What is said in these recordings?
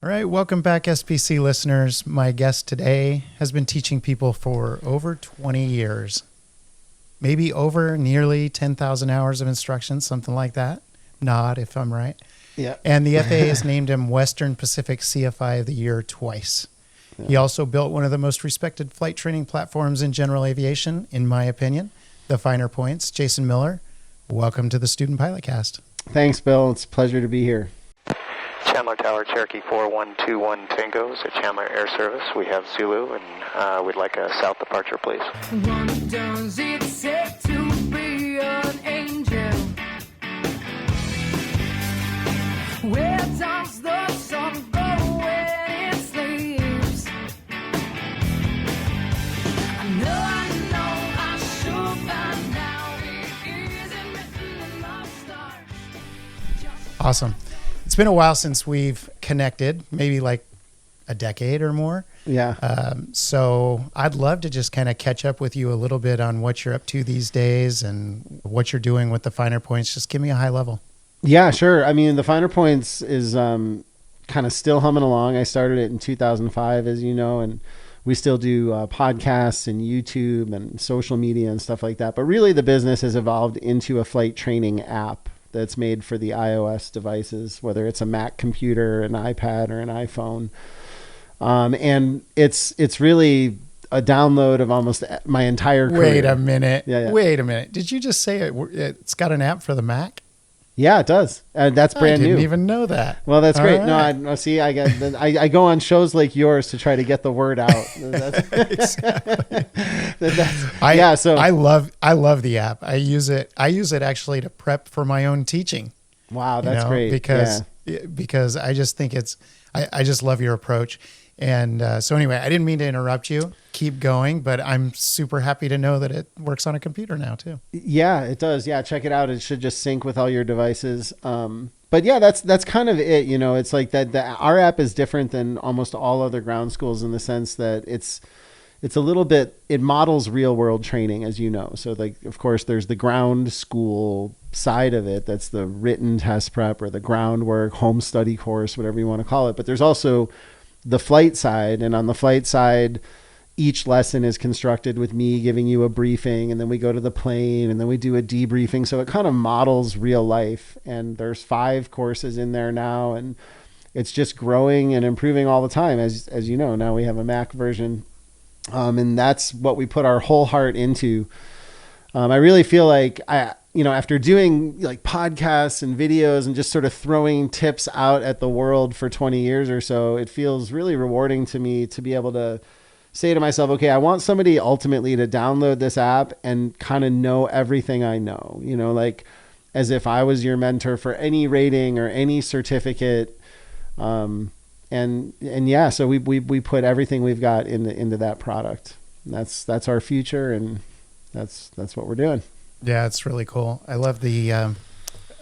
All right, welcome back, SPC listeners. My guest today has been teaching people for over 20 years, maybe over nearly 10,000 hours of instruction, something like that. Nod if I'm right. Yeah. And the FAA has named him Western Pacific CFI of the Year twice. Yeah. He also built one of the most respected flight training platforms in general aviation, in my opinion, the Finer Points. Jason Miller, welcome to the Student Pilot Cast. Thanks, Bill. It's a pleasure to be here. Chandler Tower, Cherokee 4121 Tango, so Chandler Air Service. We have Zulu, and we'd like a south departure, please. What does it say to be an angel? Where does the sun go when it sleeps? I should by now. It isn't written in the stars. Awesome. It's been a while since we've connected, maybe like a decade or more. Yeah. So I'd love to just kind of catch up with you a little bit on what you're up to these days and what you're doing with the Finer Points. Just give me a high level. Yeah, sure. I mean, the Finer Points is kind of still humming along. I started it in 2005, as you know, and we still do podcasts and YouTube and social media and stuff like that. But really the business has evolved into a flight training app that's made for the iOS devices, whether it's a Mac computer, an iPad, or an iPhone. And it's really a download of almost my entire career. Wait a minute. Yeah. Wait a minute. Did you just say it's got an app for the Mac? Yeah, it does. That's brand new. I didn't even know that. Well, that's great. Right. No, see, I go on shows like yours to try to get the word out. So I love the app. I use it actually to prep for my own teaching. Wow, that's great. Because I just think I just love your approach. And so anyway, I didn't mean to interrupt you. Keep going, but I'm super happy to know that it works on a computer now too. Yeah, it does. Yeah, check it out. It should just sync with all your devices. But yeah, that's kind of it. You know, it's like that. Our app is different than almost all other ground schools in the sense that it's a little bit. It models real world training, as you know. So like, of course, there's the ground school side of it. That's the written test prep or the groundwork, home study course, whatever you want to call it. But there's also the flight side, and on the flight side, each lesson is constructed with me giving you a briefing, and then we go to the plane, and then we do a debriefing. So it kind of models real life, and there's 5 courses in there now, and it's just growing and improving all the time. As you know, now we have a Mac version, and that's what we put our whole heart into. I really feel like after doing like podcasts and videos and just sort of throwing tips out at the world for 20 years or so, it feels really rewarding to me to be able to say to myself, okay, I want somebody ultimately to download this app and kind of know everything I know, like as if I was your mentor for any rating or any certificate. So we put everything we've got into that product. That's our future, and that's what we're doing. Yeah, it's really cool. I love the,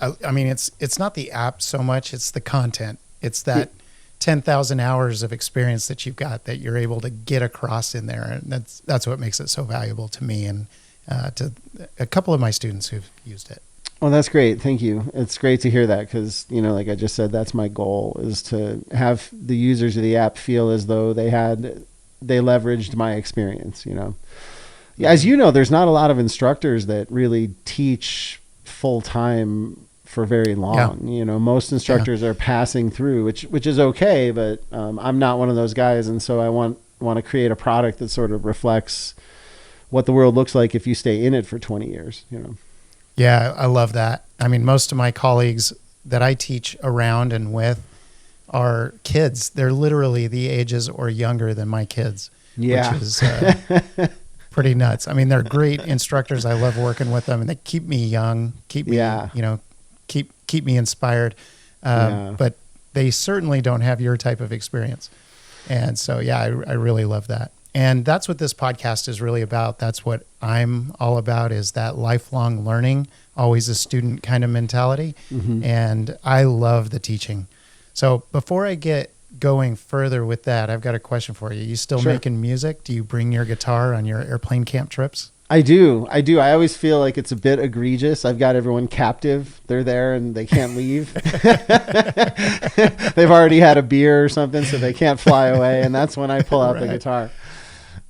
it's not the app so much, it's the content. It's that 10,000 hours of experience that you've got that you're able to get across in there. And that's what makes it so valuable to me and to a couple of my students who've used it. Well, that's great. Thank you. It's great to hear that because, like I just said, that's my goal, is to have the users of the app feel as though they leveraged my experience, As you know, there's not a lot of instructors that really teach full time for very long. Yeah. Most instructors are passing through, which is okay, but I'm not one of those guys, and so I want to create a product that sort of reflects what the world looks like if you stay in it for 20 years. Yeah, I love that. I mean, most of my colleagues that I teach around and with are kids. They're literally the ages or younger than my kids. Yeah. Which is pretty nuts. I mean, they're great instructors. I love working with them, and they keep me young, keep me, keep me inspired. But they certainly don't have your type of experience. And so, yeah, I really love that. And that's what this podcast is really about. That's what I'm all about, is that lifelong learning, always a student kind of mentality. Mm-hmm. And I love the teaching. So before I get going further with that, I've got a question for you. You still Sure. making music? Do you bring your guitar on your airplane camp trips? I do. I always feel like it's a bit egregious. I've got everyone captive. They're there and they can't leave. They've already had a beer or something, so they can't fly away. And that's when I pull out the guitar.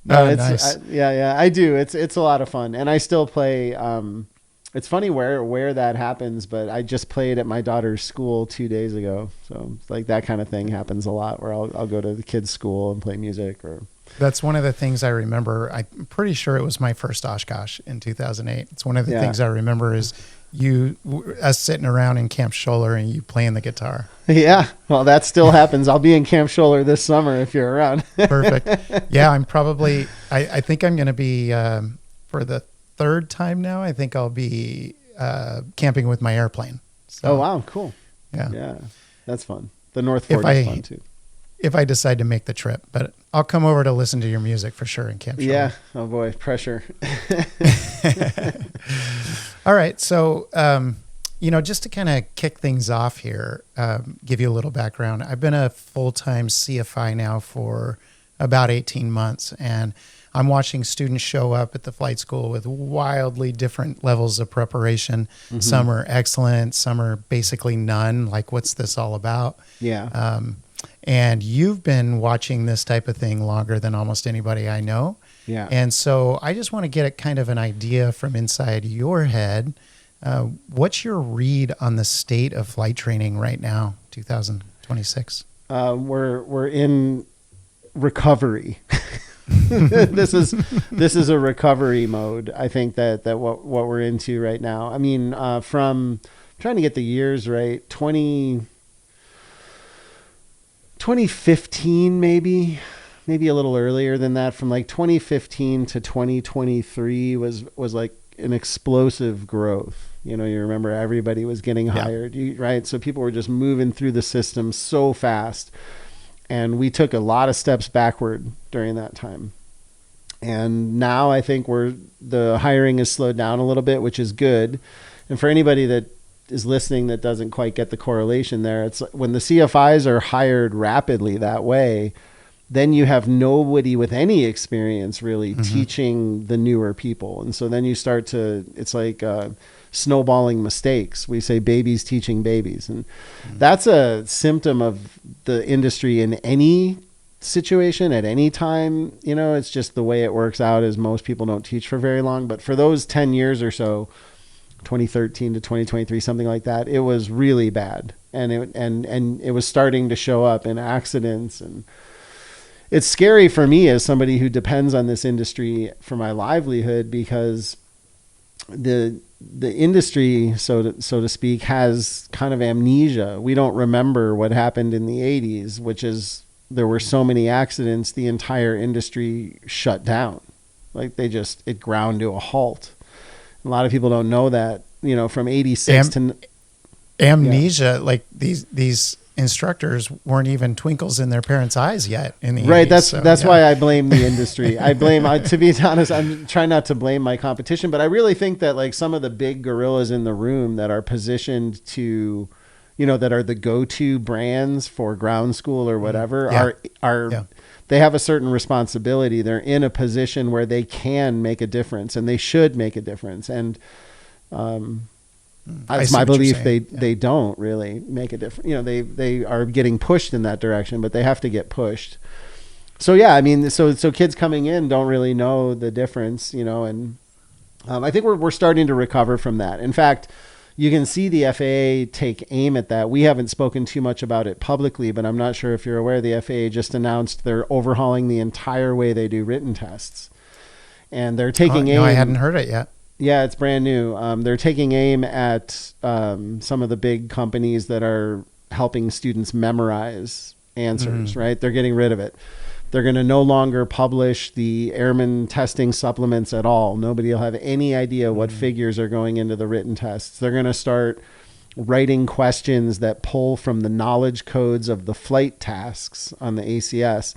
No, Nice. yeah, I do. It's a lot of fun, and I still play. It's funny where that happens, but I just played at my daughter's school 2 days ago. So like that kind of thing happens a lot, where I'll go to the kids' school and play music. Or That's one of the things I remember. I'm pretty sure it was my first Oshkosh in 2008. It's one of the things I remember is us sitting around in Camp Scholler and you playing the guitar. Yeah, well, that still happens. I'll be in Camp Scholler this summer if you're around. Perfect. Yeah, I'm probably. I think I'm going to be for the third time now. I think I'll be camping with my airplane. So, Oh wow, cool. Yeah. That's fun. The North Fork is fun too. If I decide to make the trip, but I'll come over to listen to your music for sure in Camp Scholler. Yeah. Oh boy, pressure. All right. So, just to kind of kick things off here, give you a little background. I've been a full-time CFI now for about 18 months, and I'm watching students show up at the flight school with wildly different levels of preparation. Mm-hmm. Some are excellent, some are basically none. Like, what's this all about? Yeah. And you've been watching this type of thing longer than almost anybody I know. Yeah. And so I just want to get a kind of an idea from inside your head. What's your read on the state of flight training right now, 2026? We're in recovery. This is a recovery mode. I think that what we're into right now. I mean, from trying to get the years right, 2015 maybe a little earlier than that. From like 2015 to 2023 was like an explosive growth. You remember everybody was getting hired, right? So people were just moving through the system so fast. And we took a lot of steps backward during that time. And now I think the hiring has slowed down a little bit, which is good. And for anybody that is listening that doesn't quite get the correlation there, it's when the CFIs are hired rapidly that way, then you have nobody with any experience really teaching the newer people. And so then you start to, it's like snowballing mistakes. We say babies teaching babies. And that's a symptom of the industry in any situation at any time. It's just the way it works out is most people don't teach for very long. But for those 10 years or so, 2013 to 2023, something like that, it was really bad. And it was starting to show up in accidents. And it's scary for me as somebody who depends on this industry for my livelihood, because the industry, so to speak, has kind of amnesia. We don't remember what happened in the 80s, which is there were so many accidents, the entire industry shut down. Like it ground to a halt. A lot of people don't know that, from 86 to amnesia. Like these instructors weren't even twinkles in their parents' eyes yet in the right. 80s, That's why I blame the industry. To be honest, I'm trying not to blame my competition, but I really think that like some of the big gorillas in the room that are positioned to, that are the go-to brands for ground school or whatever are they have a certain responsibility. They're in a position where they can make a difference, and they should make a difference. And it's my belief they don't really make a difference. They are getting pushed in that direction, but they have to get pushed. So yeah, I mean, so kids coming in don't really know the difference, and I think we're starting to recover from that. In fact, you can see the FAA take aim at that. We haven't spoken too much about it publicly, but I'm not sure if you're aware, the FAA just announced they're overhauling the entire way they do written tests. And they're taking aim. No, I hadn't heard it yet. Yeah, it's brand new. They're taking aim at some of the big companies that are helping students memorize answers, right? They're getting rid of it. They're going to no longer publish the airman testing supplements at all. Nobody will have any idea what figures are going into the written tests. They're going to start writing questions that pull from the knowledge codes of the flight tasks on the ACS.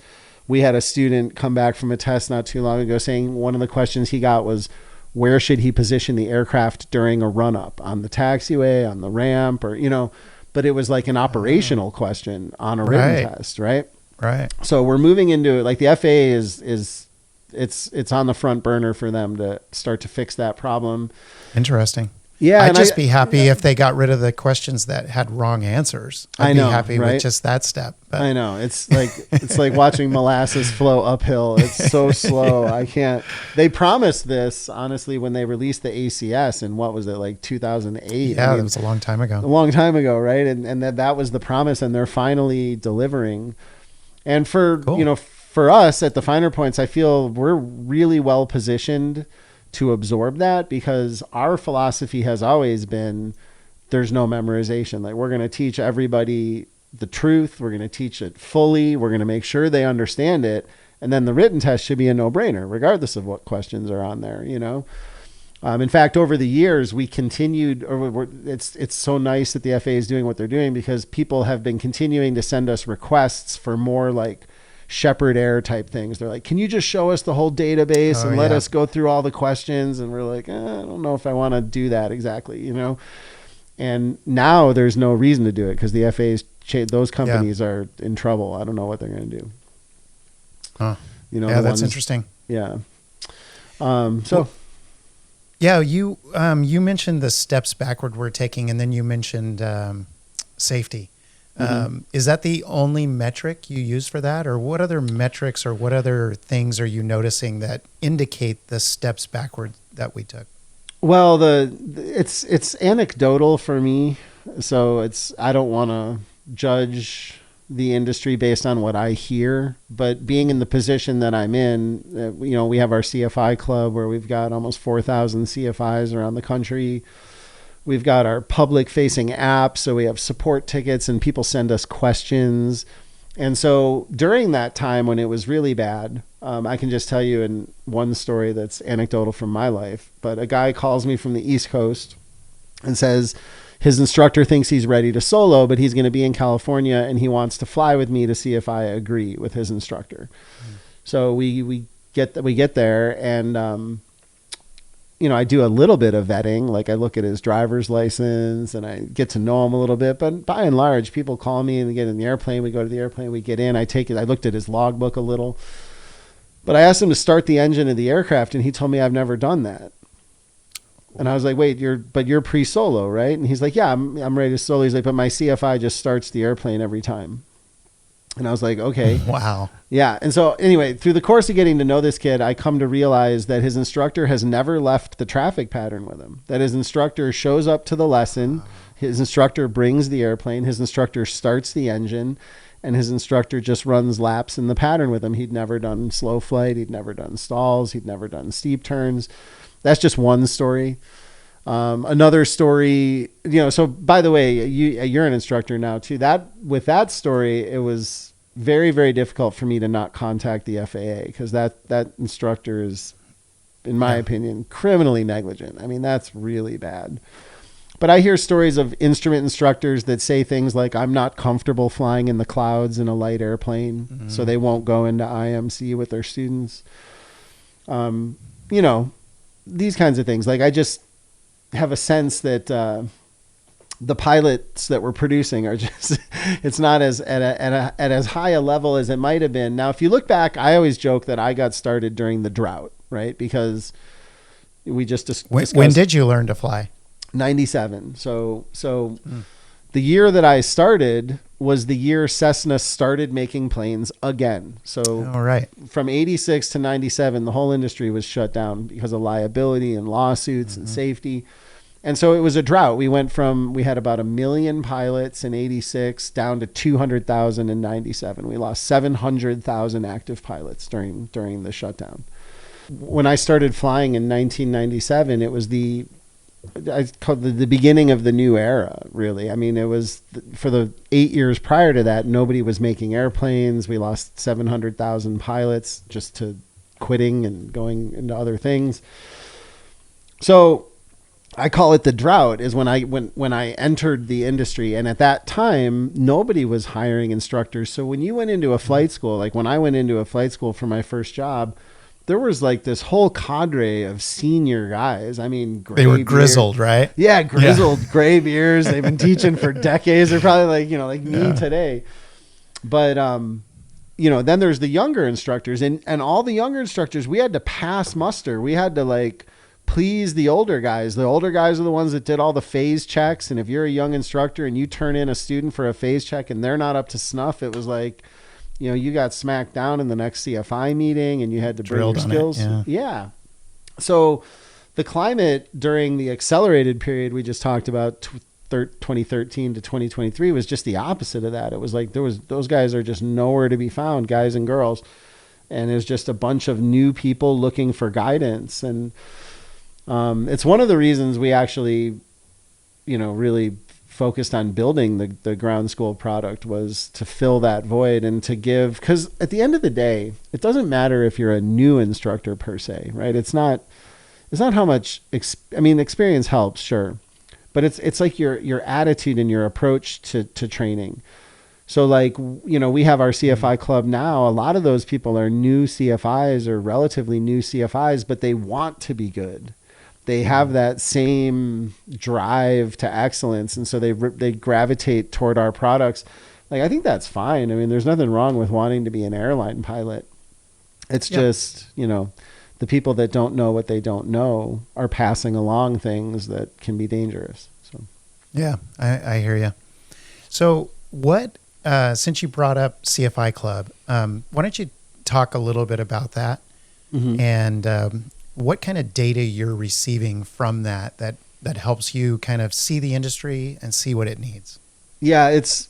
We had a student come back from a test not too long ago saying one of the questions he got was, where should he position the aircraft during a run-up? On the taxiway, on the ramp, or, but it was like an operational question on a written test, right? Right. So we're moving into like the FAA is it's on the front burner for them to start to fix that problem. Interesting. Yeah, I'd just be happy if they got rid of the questions that had wrong answers. I'd be happy with just that step. But. I know. It's like watching molasses flow uphill. It's so slow. I can't. They promised this, honestly, when they released the ACS in, what was it, like 2008? Yeah, that was a long time ago. A long time ago, right? And that was the promise, and they're finally delivering. And for for us at the Finer Points, I feel we're really well positioned to absorb that, because our philosophy has always been there's no memorization. Like, we're going to teach everybody the truth. We're going to teach it fully. We're going to make sure they understand it. And then the written test should be a no-brainer, regardless of what questions are on there, In fact, over the years, we continued, it's so nice that the FAA is doing what they're doing, because people have been continuing to send us requests for more like Shepherd Air type things. They're like, can you just show us the whole database and let us go through all the questions? And we're like, I don't know if I want to do that exactly, And now there's no reason to do it, because the FAA's those companies are in trouble. I don't know what they're going to do. Huh. That's interesting. Yeah. You mentioned the steps backward we're taking, and then you mentioned safety. Is that the only metric you use for that, or what other metrics or what other things are you noticing that indicate the steps backward that we took? Well, it's anecdotal for me, so I don't want to judge the industry based on what I hear, but being in the position that I'm in, we have our CFI Club where we've got almost 4,000 CFIs around the country. We've got our public-facing app, so we have support tickets and people send us questions. And so during that time when it was really bad, I can just tell you in one story that's anecdotal from my life, but a guy calls me from the East Coast and says his instructor thinks he's ready to solo, but he's going to be in California and he wants to fly with me to see if I agree with his instructor. So we get there, and I do a little bit of vetting. Like, I look at his driver's license and I get to know him a little bit, but by and large, people call me and we get in the airplane. We go to the airplane, we get in, I looked at his logbook a little, but I asked him to start the engine of the aircraft and he told me I've never done that. And I was like, wait, you're pre-solo, right? And he's like, yeah, I'm ready to solo. He's like, but my CFI just starts the airplane every time. And I was like, okay. Wow. Yeah. And so anyway, through the course of getting to know this kid, I come to realize that his instructor has never left the traffic pattern with him. That his instructor shows up to the lesson. His instructor brings the airplane. His instructor starts the engine. And his instructor just runs laps in the pattern with him. He'd never done slow flight. He'd never done stalls. He'd never done steep turns. That's just one story. Another story, so by the way, you're an instructor now too. With that story, it was very, very difficult for me to not contact the FAA, because that instructor is, in my opinion, criminally negligent. I mean, that's really bad. But I hear stories of instrument instructors that say things like, I'm not comfortable flying in the clouds in a light airplane, so they won't go into IMC with their students. These kinds of things. Like, I just have a sense that the pilots that we're producing are just, it's not at as high a level as it might have been. Now, if you look back, I always joke that I got started during the drought, right? Because we just discussed. When did you learn to fly? 97. So the year that I started was the year Cessna started making planes again. So all right. From 86 to 97, the whole industry was shut down because of liability and lawsuits and safety. And so it was a drought. We had about 1 million pilots in 86 down to 200,000 in 97. We lost 700,000 active pilots during the shutdown. When I started flying in 1997, it was I called the beginning of the new era, really. I mean, it was for the 8 years prior to that, nobody was making airplanes. We lost 700,000 pilots just to quitting and going into other things. So I call it the drought, is when I entered the industry. And at that time, nobody was hiring instructors. So when you went into a flight school, like when I went into a flight school for my first job, there was like this whole cadre of senior guys. I mean, they were grizzled, right? Yeah, grizzled, gray beards. They've been teaching for decades. They're probably like me today. But, then there's the younger instructors, and all the younger instructors, we had to pass muster. We had to like please the older guys. The older guys are the ones that did all the phase checks. And if you're a young instructor and you turn in a student for a phase check and they're not up to snuff, it was like, you got smacked down in the next CFI meeting and you had to bring your skills. Yeah. So the climate during the accelerated period we just talked about, 2013 to 2023, was just the opposite of that. It was like those guys are just nowhere to be found, guys and girls. And there's just a bunch of new people looking for guidance. And it's one of the reasons we actually, really focused on building the ground school product, was to fill that void and to give, because at the end of the day, it doesn't matter if you're a new instructor per se, right? It's not how much, experience helps, sure. But it's like your attitude and your approach to training. So like, we have our CFI Club now. A lot of those people are new CFIs or relatively new CFIs, but they want to be good. They have that same drive to excellence. And so they gravitate toward our products. Like, I think that's fine. There's nothing wrong with wanting to be an airline pilot. It's just, the people that don't know what they don't know are passing along things that can be dangerous. So, yeah, I hear you. So what, since you brought up CFI Club, why don't you talk a little bit about that and what kind of data you're receiving from that helps you kind of see the industry and see what it needs? Yeah, it's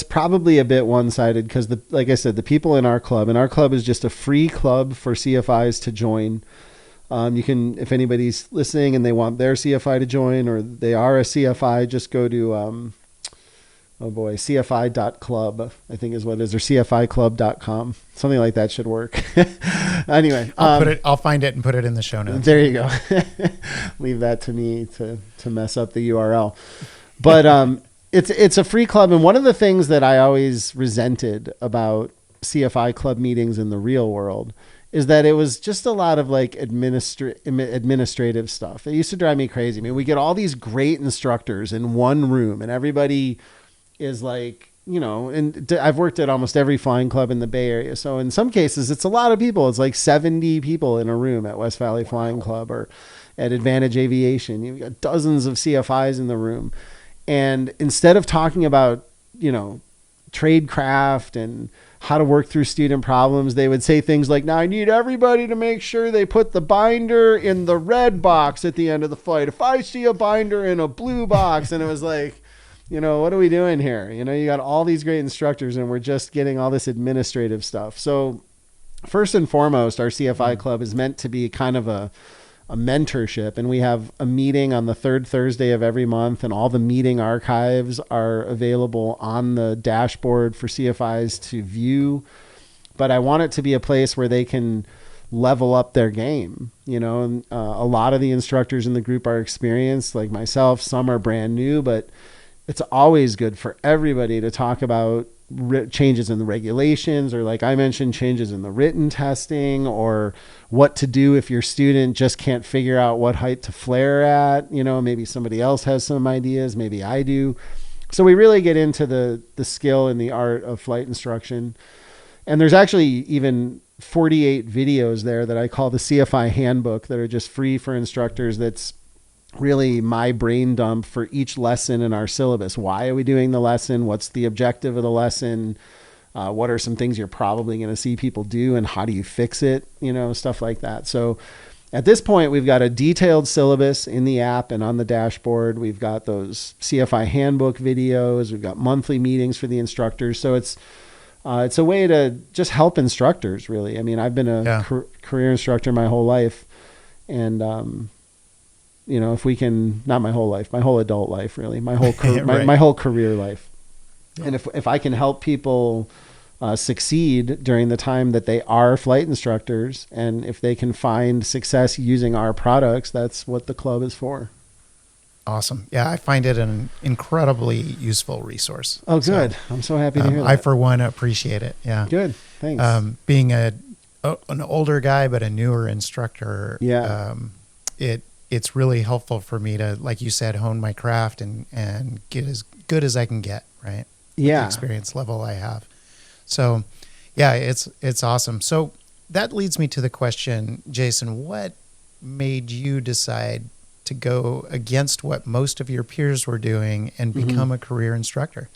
probably a bit one-sided because, like I said, the people in our club, and our club is just a free club for CFIs to join. You can, if anybody's listening and they want their CFI to join or they are a CFI, just go to, CFI.club, I think is what it is, or CFIclub.com. Something like that should work. Anyway, I'll find it and put it in the show notes. There you go. Leave that to me to mess up the URL. But it's a free club. And one of the things that I always resented about CFI club meetings in the real world is that it was just a lot of like administrative stuff. It used to drive me crazy. We get all these great instructors in one room and everybody is like, and I've worked at almost every flying club in the Bay Area. So in some cases, it's a lot of people. It's like 70 people in a room at West Valley Flying Club or at Advantage Aviation. You've got dozens of CFIs in the room. And instead of talking about, tradecraft and how to work through student problems, they would say things like, now I need everybody to make sure they put the binder in the red box at the end of the flight. If I see a binder in a blue box, and it was like, what are we doing here? You got all these great instructors and we're just getting all this administrative stuff. So first and foremost, our CFI Club is meant to be kind of a mentorship, and we have a meeting on the third Thursday of every month, and all the meeting archives are available on the dashboard for CFIs to view. But I want it to be a place where they can level up their game. And a lot of the instructors in the group are experienced, like myself. Some are brand new, but it's always good for everybody to talk about changes in the regulations, or like I mentioned, changes in the written testing, or what to do if your student just can't figure out what height to flare at. Maybe somebody else has some ideas, maybe I do. So we really get into the skill and the art of flight instruction. And there's actually even 48 videos there that I call the CFI Handbook that are just free for instructors. That's really my brain dump for each lesson in our syllabus. Why are we doing the lesson? What's the objective of the lesson? What are some things you're probably going to see people do, and how do you fix it? Stuff like that. So at this point, we've got a detailed syllabus in the app and on the dashboard. We've got those CFI Handbook videos. We've got monthly meetings for the instructors. So it's a way to just help instructors, really. I've been a career instructor my whole life, and if we can, not my whole life, my whole adult life, really, my whole my whole career life. Yeah. And if I can help people succeed during the time that they are flight instructors, and if they can find success using our products, that's what the club is for. Awesome. Yeah, I find it an incredibly useful resource. Oh, good. So, I'm so happy to hear that. I, for one, appreciate it. Yeah. Good. Thanks. Being an older guy, but a newer instructor, it's really helpful for me to, like you said, hone my craft and get as good as I can get, right? Yeah. With the experience level I have. So, Yeah, it's awesome. So that leads me to the question, Jason, what made you decide to go against what most of your peers were doing and become a career instructor?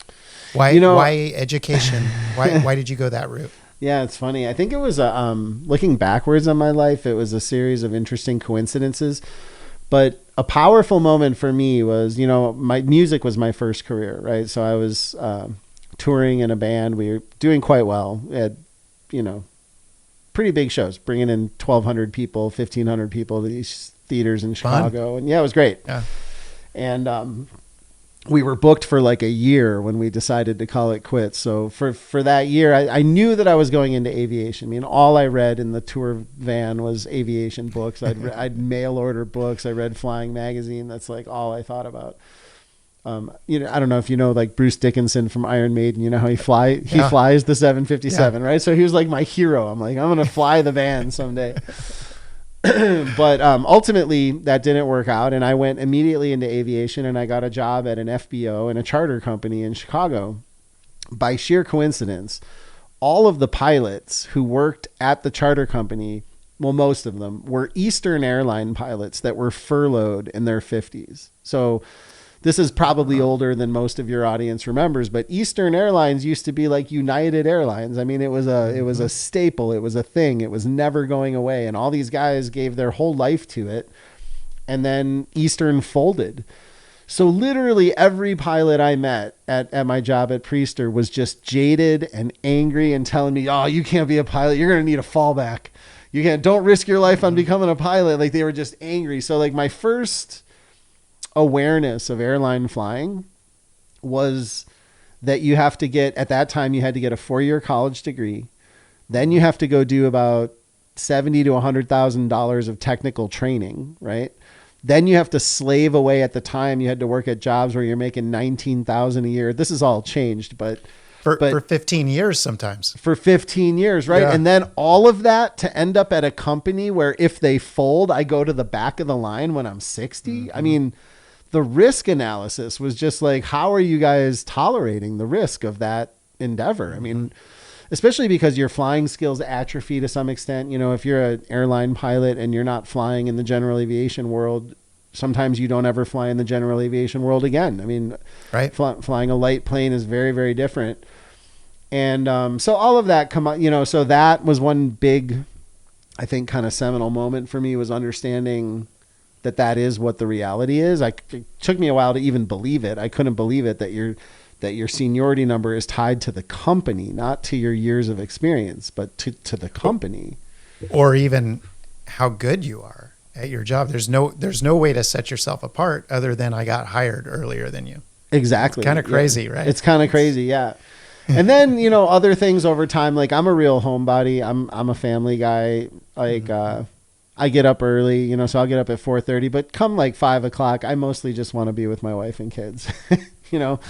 Why education? Why did you go that route? Yeah, it's funny. I think it was looking backwards on my life, it was a series of interesting coincidences. But a powerful moment for me was, my music was my first career, right? So I was touring in a band. We were doing quite well. We had, pretty big shows, bringing in 1,200 people, 1,500 people to these theaters in Chicago. And yeah, it was great. Yeah. And we were booked for like a year when we decided to call it quits. So for that year, I knew that I was going into aviation. I mean, all I read in the tour van was aviation books. I'd mail order books. I read Flying Magazine. That's like all I thought about. I don't know if you know, like Bruce Dickinson from Iron Maiden, how he flies the 757, right? So he was like my hero. I'm like, I'm going to fly the van someday. But ultimately that didn't work out, and I went immediately into aviation, and I got a job at an FBO in a charter company in Chicago. By sheer coincidence, all of the pilots who worked at the charter company, well, most of them were Eastern Airline pilots that were furloughed in their 50s. So this is probably older than most of your audience remembers, but Eastern Airlines used to be like United Airlines. I mean, it was a staple. It was a thing. It was never going away. And all these guys gave their whole life to it. And then Eastern folded. So literally every pilot I met at my job at Priester was just jaded and angry and telling me, oh, you can't be a pilot. You're going to need a fallback. Don't risk your life on becoming a pilot. Like, they were just angry. So like my first awareness of airline flying was that you have to get, at that time, you had to get a 4-year college degree. Then you have to go do about $70,000 to $100,000 of technical training, right? Then you have to slave away. At the time, you had to work at jobs where you're making $19,000 a year. This has all changed, but for 15 years sometimes. For 15 years, right? Yeah. And then all of that to end up at a company where if they fold, I go to the back of the line when I'm 60. I mean, the risk analysis was just like, how are you guys tolerating the risk of that endeavor? I mean, especially because your flying skills atrophy to some extent. If you're an airline pilot and you're not flying in the general aviation world, sometimes you don't ever fly in the general aviation world again. I mean, right. Flying a light plane is very, very different. And so all of that so that was one big, I think, kind of seminal moment for me, was understanding that is what the reality is. It took me a while to even believe it. I couldn't believe it that your seniority number is tied to the company, not to your years of experience, but to the company. Or even how good you are at your job. There's no way to set yourself apart other than I got hired earlier than you. Exactly. Kind of crazy, right? It's kind of crazy, yeah. And then, other things over time, like I'm a real homebody. I'm a family guy. Like, I get up early, so I'll get up at 4:30, but come like 5:00, I mostly just want to be with my wife and kids. Not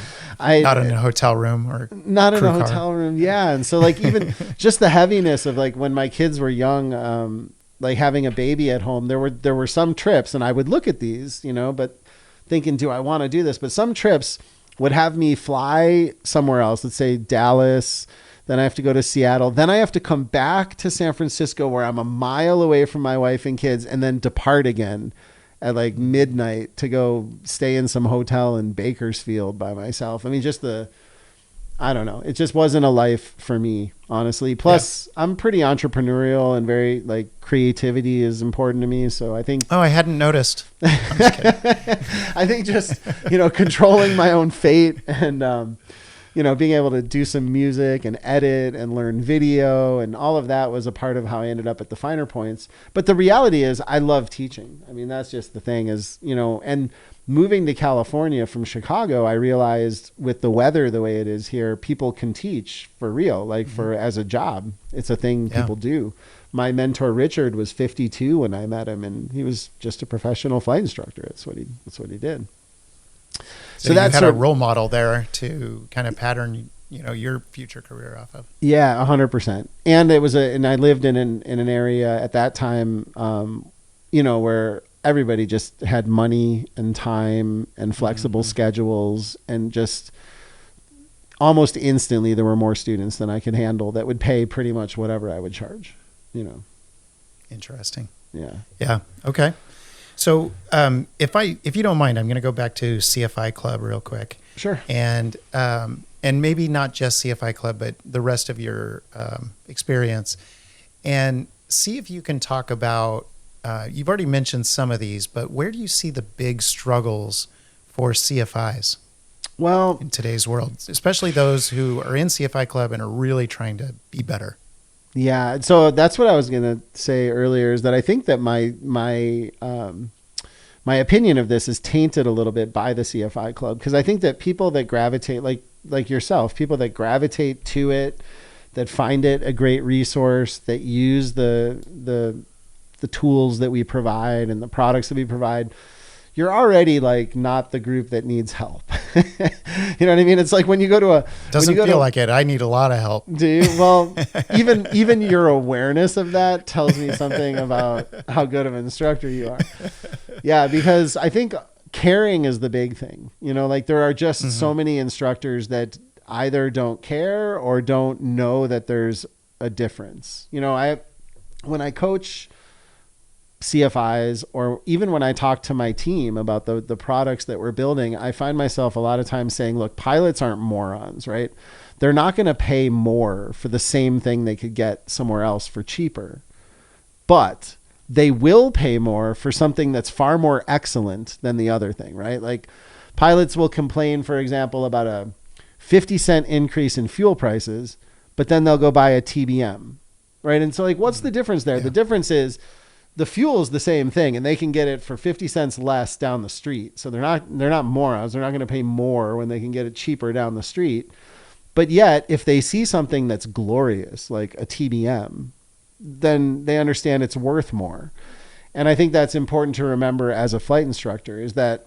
in a hotel room or not in a hotel room. Yeah. And so like, even just the heaviness of like when my kids were young, like having a baby at home, there were some trips, and I would look at these, but thinking, do I want to do this? But some trips would have me fly somewhere else. Let's say Dallas. Then I have to go to Seattle. Then I have to come back to San Francisco, where I'm a mile away from my wife and kids, and then depart again at like midnight to go stay in some hotel in Bakersfield by myself. I mean, I don't know. It just wasn't a life for me, honestly. Plus, I'm pretty entrepreneurial and very like creativity is important to me. So I think. Oh, I hadn't noticed. I'm just kidding. I think just, controlling my own fate and, being able to do some music and edit and learn video and all of that was a part of how I ended up at the Finer Points. But the reality is I love teaching. I mean, that's just the thing is, and moving to California from Chicago, I realized with the weather the way it is here, people can teach for real, like as a job. It's a thing people do. My mentor, Richard, was 52 when I met him, and he was just a professional flight instructor. That's what he did. So that's a role model there to kind of pattern, your future career off of. Yeah, 100%. And and I lived in an area at that time, where everybody just had money and time and flexible schedules and just almost instantly there were more students than I could handle that would pay pretty much whatever I would charge, you know. Interesting. Yeah. Yeah. Okay. So if you don't mind, I'm going to go back to CFI Club real quick. Sure. And maybe not just CFI Club, but the rest of your experience, and see if you can talk about, you've already mentioned some of these, but where do you see the big struggles for CFIs in today's world, especially those who are in CFI Club and are really trying to be better? Yeah. So that's what I was going to say earlier, is that I think that my opinion of this is tainted a little bit by the CFI Club, because I think that people that gravitate, like yourself, people that gravitate to it, that find it a great resource, that use the tools that we provide and the products that we provide, you're already like not the group that needs help. You know what I mean? It's like when you go to doesn't feel like it. I need a lot of help. Do you? Well, even your awareness of that tells me something about how good of an instructor you are. Yeah, because I think caring is the big thing. You know, like there are just so many instructors that either don't care or don't know that there's a difference. You know, when I coach CFIs, or even when I talk to my team about the products that we're building, I find myself a lot of times saying, look, pilots aren't morons, right? They're not going to pay more for the same thing they could get somewhere else for cheaper, but they will pay more for something that's far more excellent than the other thing, right? Like pilots will complain, for example, about a 50-cent increase in fuel prices, but then they'll go buy a TBM, right? And so like, what's the difference there? Yeah. The difference is the fuel is the same thing, and they can get it for 50 cents less down the street. So they're not morons. They're not going to pay more when they can get it cheaper down the street. But yet, if they see something that's glorious, like a TBM, then they understand it's worth more. And I think that's important to remember as a flight instructor, is that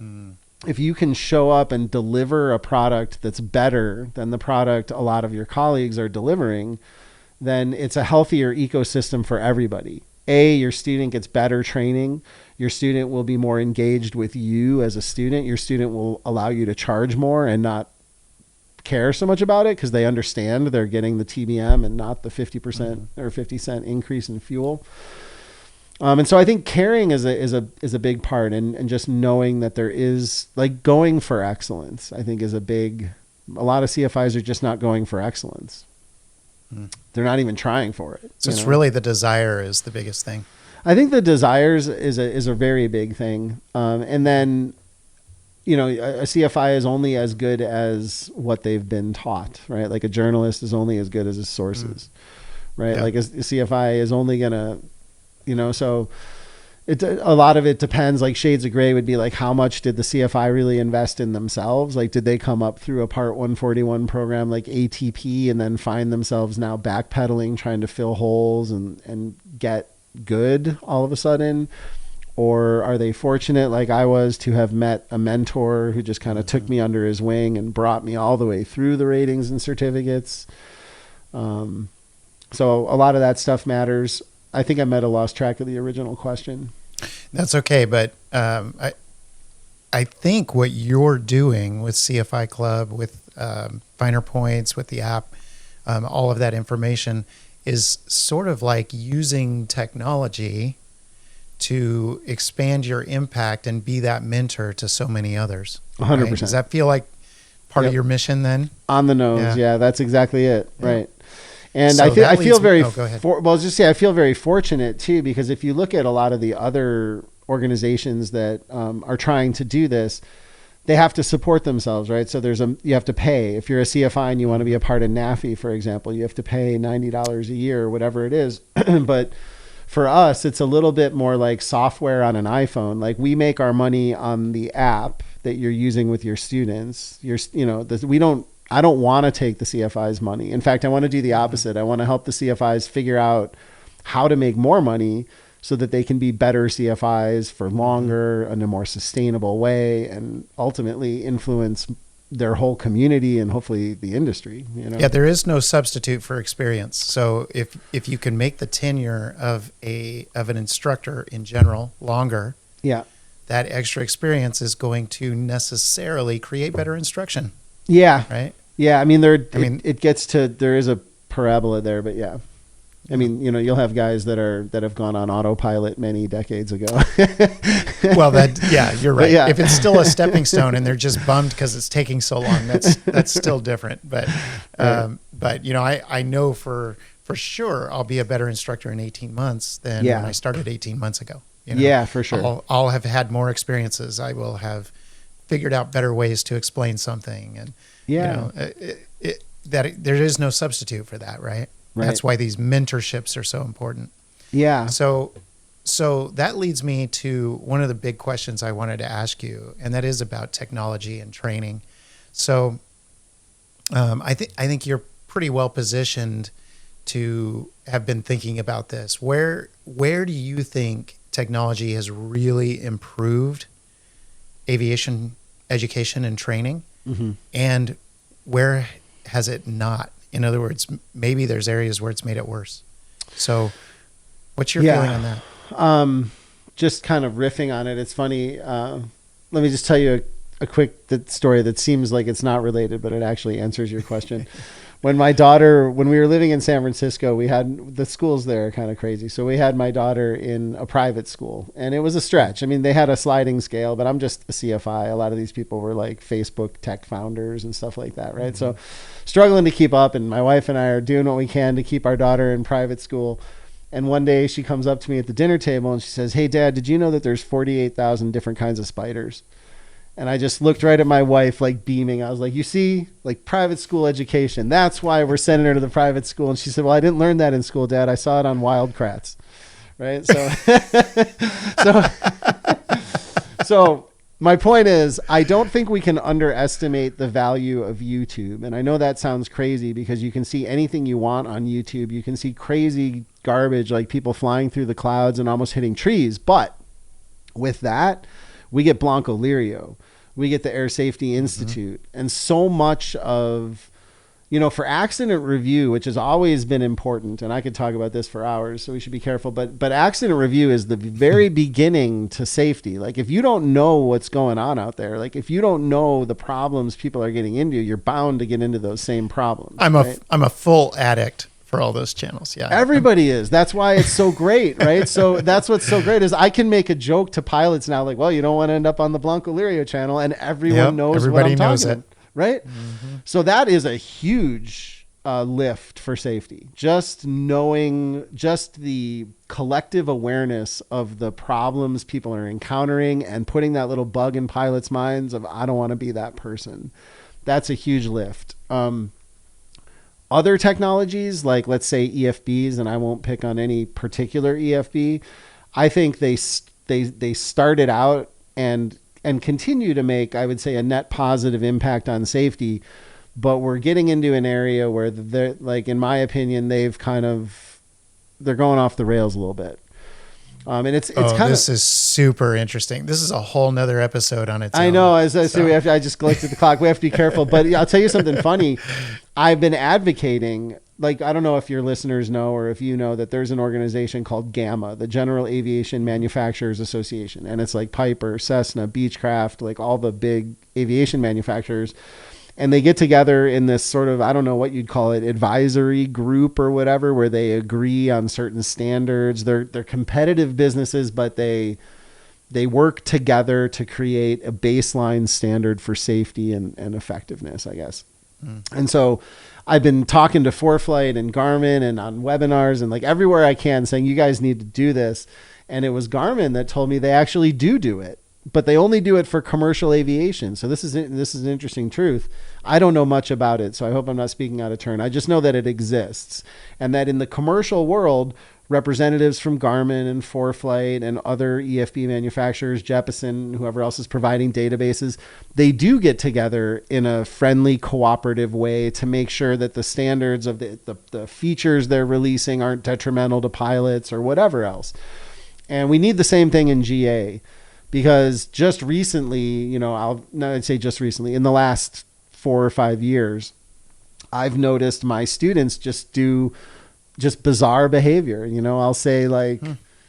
if you can show up and deliver a product that's better than the product a lot of your colleagues are delivering, then it's a healthier ecosystem for everybody. Your student gets better training. Your student will be more engaged with you as a student. Your student will allow you to charge more and not care so much about it because they understand they're getting the TBM and not the 50% or 50 cent increase in fuel. And so I think caring is a big part, and just knowing that there is, like, going for excellence, I think is a lot of CFIs are just not going for excellence. They're not even trying for it. So it's really the desire is the biggest thing. I think the desires is a very big thing. And then, you know, a CFI is only as good as what they've been taught, right? Like a journalist is only as good as his sources, right? Yeah. Like a CFI is only gonna, you know, so a lot of it depends. Like shades of gray would be like, how much did the CFI really invest in themselves? Like, did they come up through a Part 141 program like ATP and then find themselves now backpedaling, trying to fill holes and get good all of a sudden? Or are they fortunate, like I was, to have met a mentor who just kind of took me under his wing and brought me all the way through the ratings and certificates? So a lot of that stuff matters. I think I might have lost track of the original question. That's okay, but I think what you're doing with CFI Club, with Finer Points, with the app, all of that information is sort of like using technology to expand your impact and be that mentor to so many others. 100%. Right? Does that feel like part of your mission then? On the nose. Yeah, that's exactly it. Yeah. Right. And so I feel very, I feel very fortunate too, because if you look at a lot of the other organizations that are trying to do this, they have to support themselves, right? So you have to pay. If you're a CFI and you want to be a part of NAFI, for example, you have to pay $90 a year or whatever it is. But for us, it's a little bit more like software on an iPhone. Like we make our money on the app that you're using with your students. I don't want to take the CFI's money. In fact, I want to do the opposite. I want to help the CFIs figure out how to make more money so that they can be better CFIs for longer in a more sustainable way, and ultimately influence their whole community and hopefully the industry. You know? Yeah, there is no substitute for experience. So if you can make the tenure of an instructor in general longer, that extra experience is going to necessarily create better instruction. Yeah. Right. Yeah, I mean, it gets to, there is a parabola there, but yeah. I mean, you know, you'll have guys that have gone on autopilot many decades ago. Well, you're right. Yeah. If it's still a stepping stone and they're just bummed because it's taking so long, that's still different. But, but you know, I know for sure I'll be a better instructor in 18 months than when I started 18 months ago. You know, yeah, for sure. I'll have had more experiences. I will have figured out better ways to explain something, and you know, there is no substitute for that, right? Right. That's why these mentorships are so important. Yeah. So that leads me to one of the big questions I wanted to ask you, and that is about technology and training. So I think you're pretty well positioned to have been thinking about this. Where do you think technology has really improved aviation education and training, and where has it not? In other words, maybe there's areas where it's made it worse. So what's your feeling on that? Just kind of riffing on it. It's funny. Let me just tell you a quick story that seems like it's not related, but it actually answers your question. When we were living in San Francisco, we had, the schools there are kind of crazy. So we had my daughter in a private school, and it was a stretch. I mean, they had a sliding scale, but I'm just a CFI. A lot of these people were like Facebook tech founders and stuff like that, right? So struggling to keep up, and my wife and I are doing what we can to keep our daughter in private school. And one day she comes up to me at the dinner table and she says, "Hey, Dad, did you know that there's 48,000 different kinds of spiders?" And I just looked right at my wife, like beaming. I was like, "You see, like private school education. That's why we're sending her to the private school." And she said, "Well, I didn't learn that in school, Dad. I saw it on Wildcrats." Right. So my point is, I don't think we can underestimate the value of YouTube. And I know that sounds crazy because you can see anything you want on YouTube. You can see crazy garbage, like people flying through the clouds and almost hitting trees. But with that, we get Blanco Lirio, we get the Air Safety Institute, and so much of, you know, for accident review, which has always been important, and I could talk about this for hours, so we should be careful, but accident review is the very beginning to safety. Like, if you don't know what's going on out there, like if you don't know the problems people are getting into, you're bound to get into those same problems. I'm a full addict for all those channels. Yeah. Everybody is. That's why it's so great, right? So that's what's so great is I can make a joke to pilots now, like, well, you don't want to end up on the Blanco Lirio channel, and everyone knows what I'm talking about, right? So that is a huge lift for safety. Just knowing, just the collective awareness of the problems people are encountering and putting that little bug in pilots' minds of, I don't want to be that person. That's a huge lift. Other technologies, like let's say EFBs, and I won't pick on any particular EFB, I think they started out and continue to make, I would say, a net positive impact on safety, but we're getting into an area where they're, like, in my opinion, they're going off the rails a little bit. And it's kind of, this is super interesting. This is a whole nother episode on its own. I know. As I say, I just looked at the clock. We have to be careful. But I'll tell you something funny. I've been advocating, like, I don't know if your listeners know or if you know that there's an organization called GAMA, the General Aviation Manufacturers Association. And it's like Piper, Cessna, Beechcraft, like all the big aviation manufacturers. And they get together in this sort of, I don't know what you'd call it, advisory group or whatever, where they agree on certain standards. They're competitive businesses, but they work together to create a baseline standard for safety and effectiveness, I guess. And so I've been talking to ForeFlight and Garmin and on webinars and like everywhere I can saying, you guys need to do this. And it was Garmin that told me they actually do it, but they only do it for commercial aviation. So this is an interesting truth. I don't know much about it, so I hope I'm not speaking out of turn. I just know that it exists, and that in the commercial world, representatives from Garmin and ForeFlight and other EFB manufacturers, Jeppesen, whoever else is providing databases, they do get together in a friendly, cooperative way to make sure that the standards of the features they're releasing aren't detrimental to pilots or whatever else. And we need the same thing in GA. Because just recently, you know, I'd say just recently, in the last 4 or 5 years, I've noticed my students just do just bizarre behavior. You know, I'll say like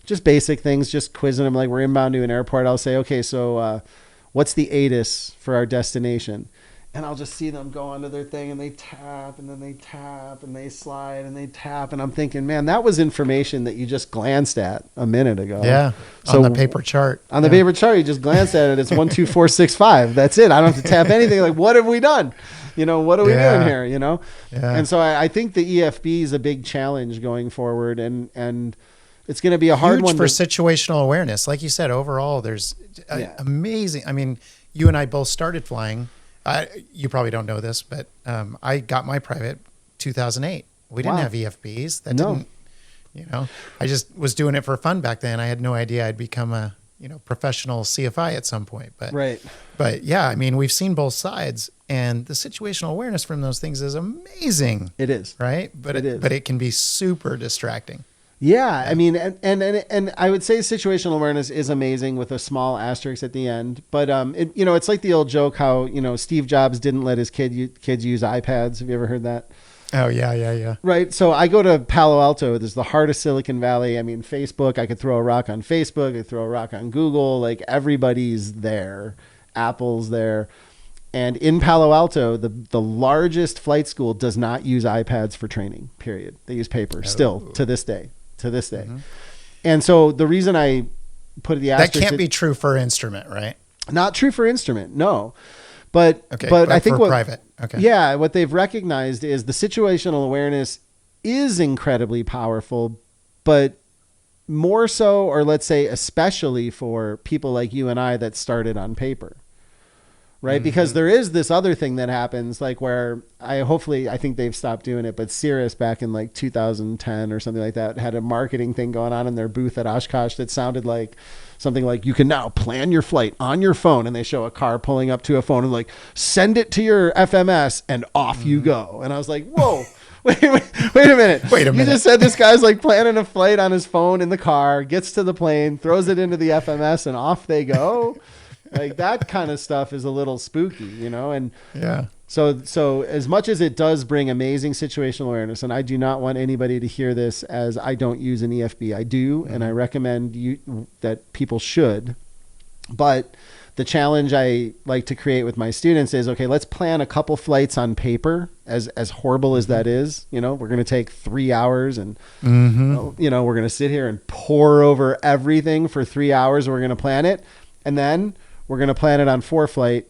just basic things, just quizzing them. Like we're inbound to an airport. I'll say, okay, so what's the ATIS for our destination? and I'll just see them go onto their thing and they tap and then they tap and they slide and they tap. And I'm thinking, man, that was information that you just glanced at a minute ago. Yeah. So on the paper chart. On the paper chart, you just glanced at it. It's 1, 2, 4, 6, 5. That's it. I don't have to tap anything. Like, what have we done? You know, what are we doing here? You know? Yeah. And so I think the EFB is a big challenge going forward. And it's going to be a hard one for situational awareness. Like you said, overall, there's amazing. I mean, you and I both started flying. You probably don't know this, but I got my private 2008. We didn't have EFBs. That didn't, you know, I just was doing it for fun back then. I had no idea I'd become a, you know, professional CFI at some point. But yeah, I mean, we've seen both sides, and the situational awareness from those things is amazing. It is. Right? But it can be super distracting. Yeah, I mean, and I would say situational awareness is amazing with a small asterisk at the end. But you know, it's like the old joke how, you know, Steve Jobs didn't let his kids use iPads. Have you ever heard that? Oh yeah. Right. So I go to Palo Alto. There's the heart of Silicon Valley. I mean, Facebook. I could throw a rock on Facebook. I could throw a rock on Google. Like, everybody's there. Apple's there. And in Palo Alto, the largest flight school does not use iPads for training. Period. They use paper still to this day. Mm-hmm. And so the reason I put the asterisk, that can't be true for instrument, right? Not true for instrument, no. But but I think for private, what they've recognized is the situational awareness is incredibly powerful, but more so, or let's say especially for people like you and I that started on paper. Right. Mm-hmm. Because there is this other thing that happens, like where I think they've stopped doing it, but Cirrus back in like 2010 or something like that had a marketing thing going on in their booth at Oshkosh that sounded like something like, you can now plan your flight on your phone. And they show a car pulling up to a phone and like, send it to your FMS and off you go. And I was like, whoa. Wait a minute. You just said this guy's like planning a flight on his phone in the car, gets to the plane, throws it into the FMS, and off they go. Like, that kind of stuff is a little spooky, you know? And so as much as it does bring amazing situational awareness, and I do not want anybody to hear this as I don't use an EFB. I do, and I recommend that people should. But the challenge I like to create with my students is, okay, let's plan a couple flights on paper, as horrible as that is. You know, we're going to take 3 hours and, you know, we're going to sit here and pore over everything for 3 hours. And we're going to plan it. And then we're going to plan it on 4-flight.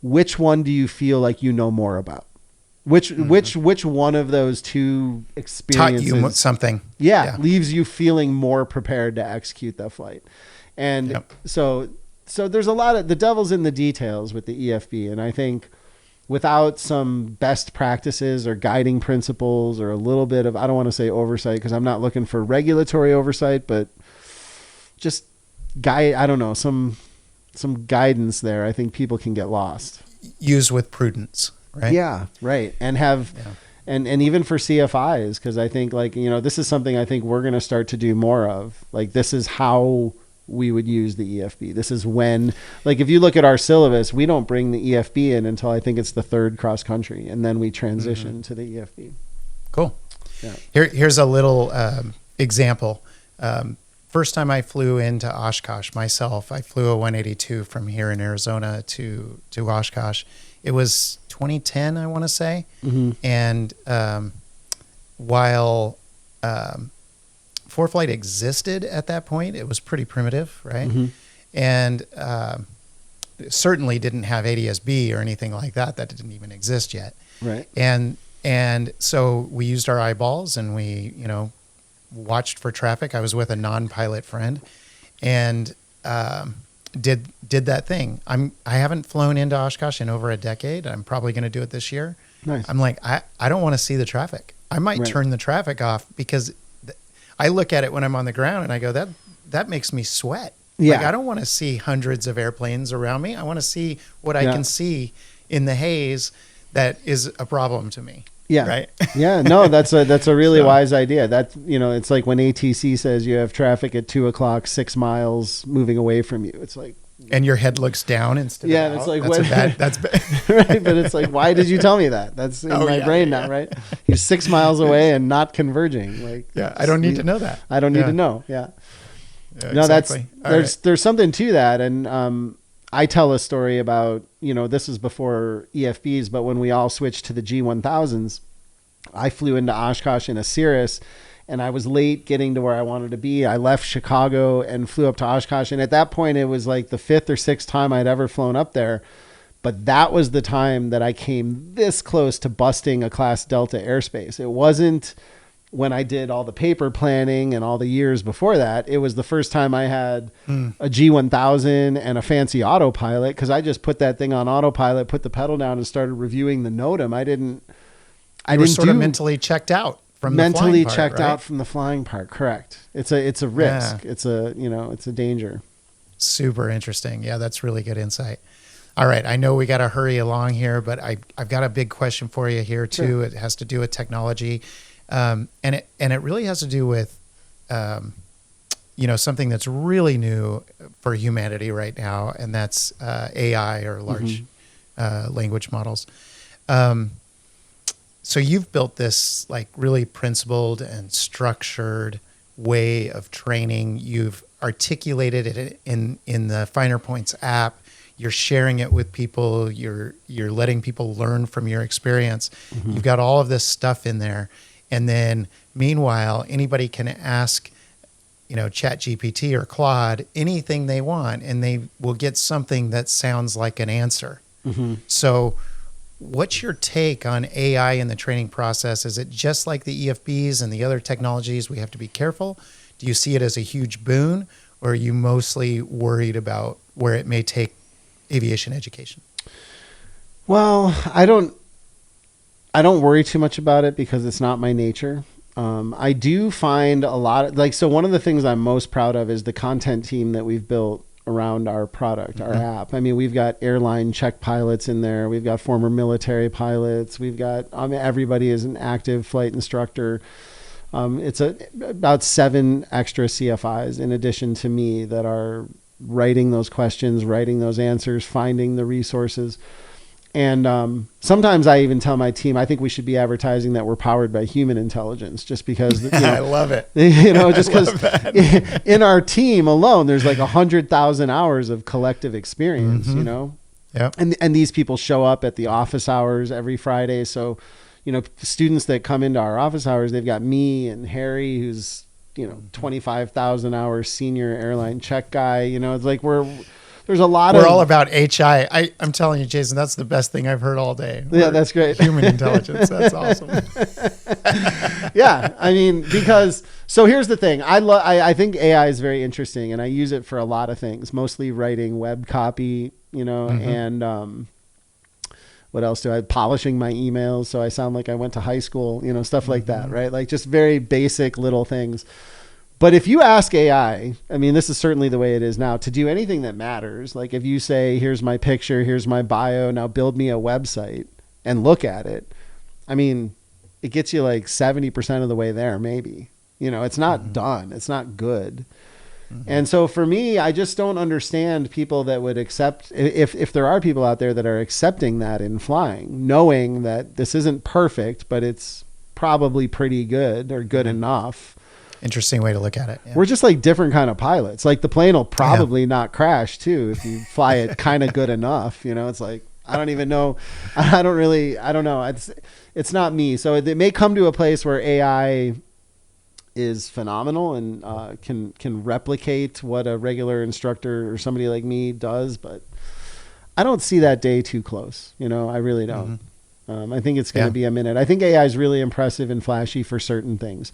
Which one do you feel like you know more about? Which one of those two experiences taught you something? Leaves you feeling more prepared to execute that flight. And so there's a lot of, the devil's in the details with the EFB. And I think without some best practices or guiding principles or a little bit of, I don't want to say oversight, because I'm not looking for regulatory oversight, but just some guidance there, I think people can get lost. Use with prudence, right? Yeah, right. And and even for CFIs, because I think, like, you know, this is something I think we're going to start to do more of. Like, this is how we would use the EFB. This is when, like, if you look at our syllabus, we don't bring the EFB in until I think it's the 3rd cross country, and then we transition to the EFB. Cool. Yeah. Here's a little example. First time I flew into Oshkosh myself, I flew a 182 from here in Arizona to Oshkosh. It was 2010, I want to say. Mm-hmm. And while 4-flight existed at that point, it was pretty primitive, right? Mm-hmm. And certainly didn't have ADS-B or anything like that. That didn't even exist yet. Right. And so we used our eyeballs, and we, you know, watched for traffic. I was with a non-pilot friend, and did that thing. I haven't flown into Oshkosh in over a decade. I'm probably going to do it this year. Nice. I'm like, I don't want to see the traffic. I might turn the traffic off, because I look at it when I'm on the ground and I go, that makes me sweat. Yeah. Like, I don't want to see hundreds of airplanes around me. I want to see what I can see in the haze that is a problem to me. Yeah. Right. Yeah. No, that's a really wise idea. That, you know, it's like when ATC says you have traffic at 2:00, 6 miles moving away from you. It's like, and your head looks down instead. Yeah. of It's like, that's bad. Right. But it's like, why did you tell me that? That's in my brain now. Right. You're 6 miles away and not converging. Like, I don't need to know that. I don't need to know. Yeah. No, exactly. There's something to that. And, I tell a story about, this is before EFBs, but when we all switched to the G1000s, I flew into Oshkosh in a Cirrus, and I was late getting to where I wanted to be. I left Chicago and flew up to Oshkosh. And at that point, it was like the 5th or 6th time I'd ever flown up there. But that was the time that I came this close to busting a Class Delta airspace. It wasn't when I did all the paper planning and all the years before that. It was the first time I had a G1000 and a fancy autopilot, because I just put that thing on autopilot, put the pedal down, and started reviewing the NOTAM. I didn't sort of mentally checked out. Mentally part, checked right? out from the flying part. Correct. It's a risk. Yeah. It's a danger. Super interesting. Yeah, that's really good insight. All right. I know we got to hurry along here, but I've got a big question for you here too. Sure. It has to do with technology. And it really has to do with, something that's really new for humanity right now. And that's, AI, or large, language models. So you've built this like really principled and structured way of training. You've articulated it in the Finer Points app. You're sharing it with people. You're letting people learn from your experience. Mm-hmm. You've got all of this stuff in there. And then meanwhile, anybody can ask, ChatGPT or Claude anything they want, and they will get something that sounds like an answer. Mm-hmm. So what's your take on AI in the training process? Is it just like the EFBs and the other technologies we have to be careful? Do you see it as a huge boon, or are you mostly worried about where it may take aviation education? Well, I don't worry too much about it because it's not my nature. I do find a lot of, so one of the things I'm most proud of is the content team that we've built around our product, our app. I mean, we've got airline check pilots in there. We've got former military pilots. We've got, everybody is an active flight instructor. It's about 7 extra CFIs in addition to me that are writing those questions, writing those answers, finding the resources. And sometimes I even tell my team, I think we should be advertising that we're powered by human intelligence, just because, I love it. Just because in our team alone, there's like 100,000 hours of collective experience, Yep. And these people show up at the office hours every Friday. So, students that come into our office hours, they've got me and Harry, who's, 25,000 hours senior airline check guy. It's like there's a lot We're all about HI. I'm telling you, Jason, that's the best thing I've heard all day. That's great. Human intelligence. That's awesome. Yeah. I mean, so here's the thing. I think AI is very interesting, and I use it for a lot of things, mostly writing web copy, and what else polishing my emails so I sound like I went to high school, stuff like that, right? Like just very basic little things. But if you ask AI, I mean, this is certainly the way it is now, to do anything that matters. Like if you say, here's my picture, here's my bio, now build me a website and look at it. I mean, it gets you like 70% of the way there, maybe. It's not done. It's not good. And so for me, I just don't understand people that would accept, if there are people out there that are accepting that in flying, knowing that this isn't perfect, but it's probably pretty good or good enough. Interesting way to look at it. Yeah. We're just like different kind of pilots. Like the plane will probably not crash too if you fly it kind of good enough. It's like, I don't even know. I don't know. It's not me. So it may come to a place where AI is phenomenal and can replicate what a regular instructor or somebody like me does, but I don't see that day too close. I really don't. I think it's going to be a minute. I think AI is really impressive and flashy for certain things.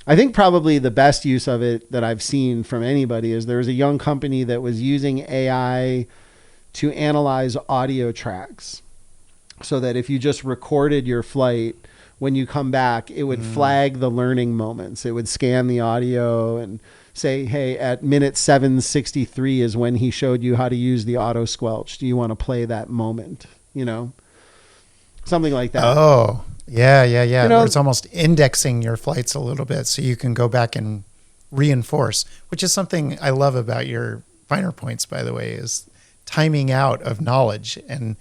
I think probably the best use of it that I've seen from anybody is there was a young company that was using AI to analyze audio tracks, so that if you just recorded your flight, when you come back, it would flag the learning moments. It would scan the audio and say, hey, at minute 763 is when he showed you how to use the auto squelch. Do you want to play that moment? Something like that. Oh, yeah. Where it's almost indexing your flights a little bit so you can go back and reinforce, which is something I love about your Finer Points, by the way, is timing out of knowledge. And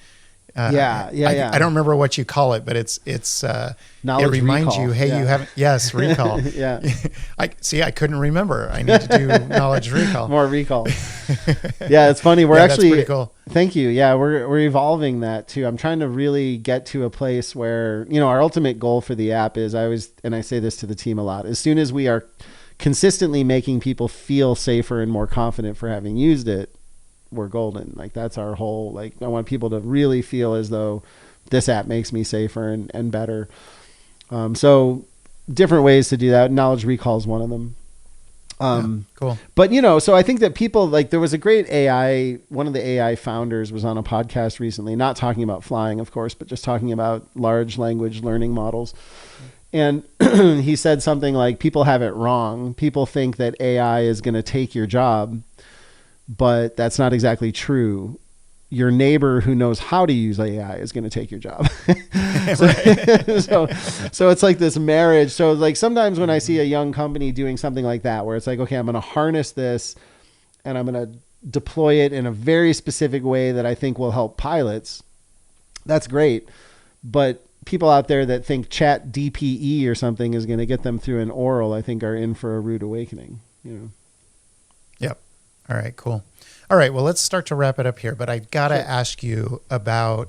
I don't remember what you call it, but it Knowledge reminds recall. you, hey, you haven't, yes, recall. Yeah. I couldn't remember. I need to do knowledge recall. More recall. Yeah, it's funny. We're actually, that's pretty cool. Thank you. Yeah, we're evolving that too. I'm trying to really get to a place where, our ultimate goal for the app is, and I say this to the team a lot, as soon as we are consistently making people feel safer and more confident for having used it, we're golden. Like, that's our whole, I want people to really feel as though this app makes me safer and better. So different ways to do that. Knowledge recall is one of them. Cool. But, so I think that people, there was a great one of the AI founders was on a podcast recently, not talking about flying, of course, but just talking about large language learning models. And he said something like, people have it wrong. People think that AI is going to take your job, but that's not exactly true. Your neighbor who knows how to use AI is going to take your job. So it's like this marriage. So sometimes when I see a young company doing something like that, where it's like, okay, I'm going to harness this and I'm going to deploy it in a very specific way that I think will help pilots. That's great. But people out there that think Chat DPE or something is going to get them through an oral, I think are in for a rude awakening. Yep. All right, cool. All right, well, let's start to wrap it up here, but I got to ask you about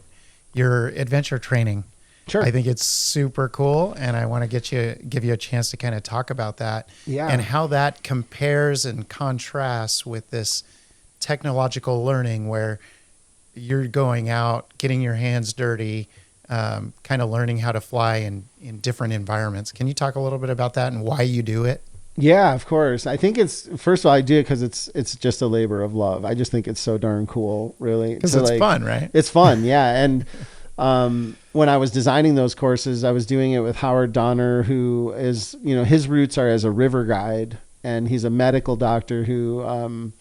your adventure training. Sure. I think it's super cool, and I want to give you a chance to kind of talk about that and how that compares and contrasts with this technological learning where you're going out, getting your hands dirty, kind of learning how to fly in different environments. Can you talk a little bit about that and why you do it? Yeah, of course. I think first of all, I do it because it's just a labor of love. I just think it's so darn cool, really. Because it's fun, right? It's fun, yeah. And when I was designing those courses, I was doing it with Howard Donner, who is, his roots are as a river guide, and he's a medical doctor who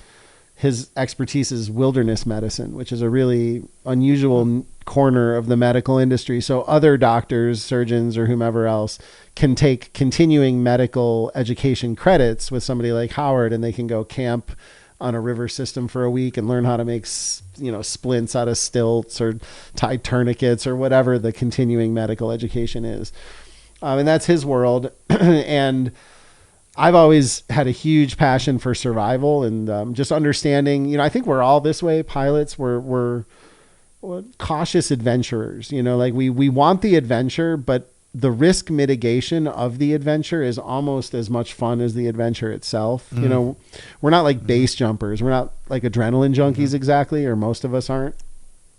his expertise is wilderness medicine, which is a really unusual corner of the medical industry. So other doctors, surgeons, or whomever else can take continuing medical education credits with somebody like Howard, and they can go camp on a river system for a week and learn how to make, splints out of stilts or tie tourniquets or whatever the continuing medical education is. And that's his world. And I've always had a huge passion for survival and just understanding, I think we're all this way, pilots. We're cautious adventurers, we want the adventure, but the risk mitigation of the adventure is almost as much fun as the adventure itself. We're not like base jumpers. We're not like adrenaline junkies exactly, or most of us aren't.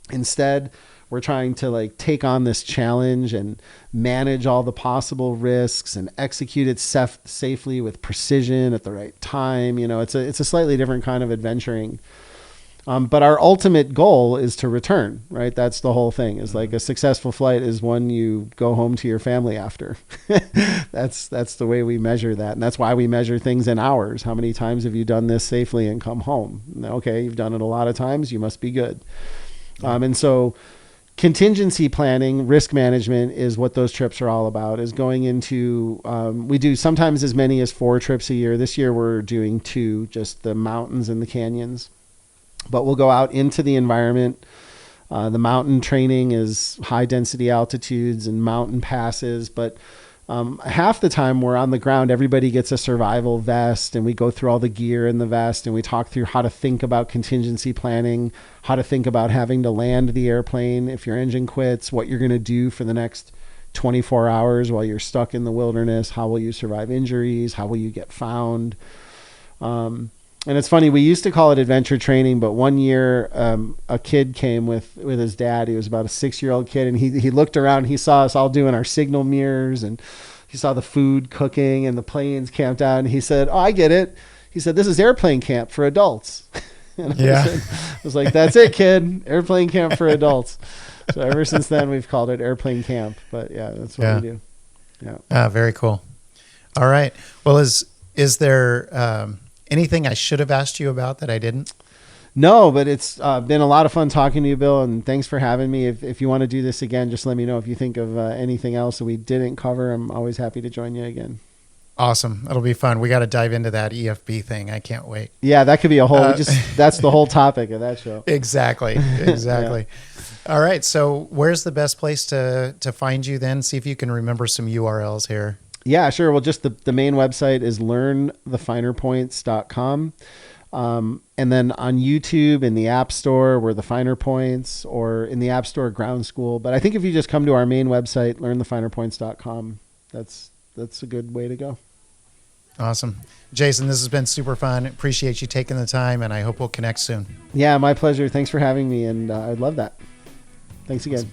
Instead, we're trying to take on this challenge and manage all the possible risks and execute it safely with precision at the right time. It's a slightly different kind of adventuring. But our ultimate goal is to return, right? That's the whole thing, is a successful flight is one you go home to your family after. That's the way we measure that. And that's why we measure things in hours. How many times have you done this safely and come home? Okay, you've done it a lot of times. You must be good. And so contingency planning, risk management is what those trips are all about, is going into, we do sometimes as many as 4 trips a year. This year we're doing 2, just the mountains and the canyons. But we'll go out into the environment. The mountain training is high density altitudes and mountain passes. But half the time we're on the ground, everybody gets a survival vest, and we go through all the gear in the vest, and we talk through how to think about contingency planning, how to think about having to land the airplane if your engine quits, what you're going to do for the next 24 hours while you're stuck in the wilderness. How will you survive injuries? How will you get found? And it's funny, we used to call it adventure training, but one year a kid came with his dad. He was about a 6-year-old kid, and he looked around. He saw us all doing our signal mirrors, and he saw the food cooking and the planes camped out. And he said, "Oh, I get it." He said, "This is airplane camp for adults." And I was like, "That's it, kid. Airplane camp for adults." So ever since then, we've called it airplane camp. But yeah, that's what we do. Yeah. Very cool. All right. Well, is there anything I should have asked you about that I didn't? No, but it's been a lot of fun talking to you, Bill, and thanks for having me. If you want to do this again, just let me know. If you think of anything else that we didn't cover, I'm always happy to join you again. Awesome. It'll be fun. We got to dive into that EFB thing. I can't wait. Yeah, that could be a whole, that's the whole topic of that show. Exactly. Yeah. All right. So where's the best place to find you then? See if you can remember some URLs here. Yeah, sure. Well, just the main website is learnthefinerpoints.com. And then on YouTube, in the App Store, we're The Finer Points, or in the App Store, Ground School. But I think if you just come to our main website, learnthefinerpoints.com, that's a good way to go. Awesome. Jason, this has been super fun. Appreciate you taking the time, and I hope we'll connect soon. Yeah, my pleasure. Thanks for having me, and I'd love that. Thanks again. Awesome.